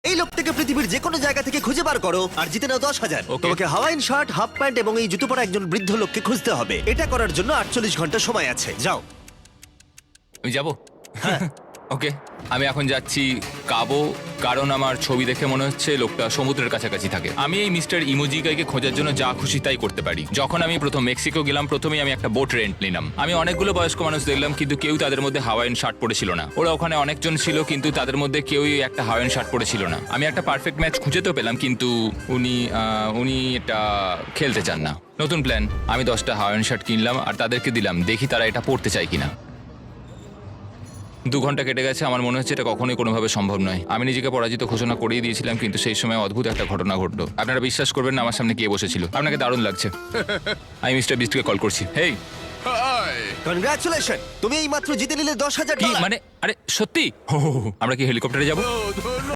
এই লোকটাকে পৃথিবীর যে কোনো জায়গা থেকে খুঁজে বার করো আর জিতে নাও 10,000। Okay. তোমাকে হাওয়াইন শার্ট, হাফ প্যান্ট এবং এই জুতো পরা একজন বৃদ্ধ লোককে খুঁজতে হবে। এটা করার জন্য 48 ঘন্টা সময় আছে। যাও। আমি যাবো ওকে আমি এখন যাচ্ছি কাবো, কারণ আমার ছবি দেখে মনে হচ্ছে লোকটা সমুদ্রের কাছাকাছি থাকে। আমি এই মিস্টার ইমোজিকাইকে খোঁজার জন্য যা খুশি তাই করতে পারি। যখন আমি প্রথম মেক্সিকো গেলাম, প্রথমেই আমি একটা বোট রেন্ট নিলাম। আমি অনেকগুলো বয়স্ক মানুষ দেখলাম, কিন্তু কেউ তাদের মধ্যে হাওয়াইন শার্ট পরেছিল না। ওরা ওখানে অনেকজন ছিল, কিন্তু তাদের মধ্যে কেউই একটা হাওয়াইন শার্ট পরেছিল না। আমি একটা পারফেক্ট ম্যাচ খুঁজে তো পেলাম, কিন্তু উনি এটা খেলতে চান না। নতুন প্ল্যান, আমি 10টা হাওয়াইন শার্ট কিনলাম আর তাদেরকে দিলাম, দেখি তারা এটা পরতে চায় কিনা। 2 ঘন্টা কেটে গেছে, আমার মনে হচ্ছে এটা কখনোই কোনোভাবে সম্ভব নয়। আমি নিজেকে পরাজিত ঘোষণা করেই দিয়েছিলাম, কিন্তু সেই সময় অদ্ভুত একটা ঘটনা ঘটলো। আপনারা বিশ্বাস করবেন না, আমার সামনে কে বসেছিল। আপনাকে দারুণ লাগছে। আমি মিস্টার বিস্টকে কল করছি। হেই, কনগ্রাচুলেশন, তুমি এই মাত্র জিতে নিলে 10,000 কি ডলার। মানে? আরে সত্যি? আমরা কি হেলিকপ্টারে যাবো?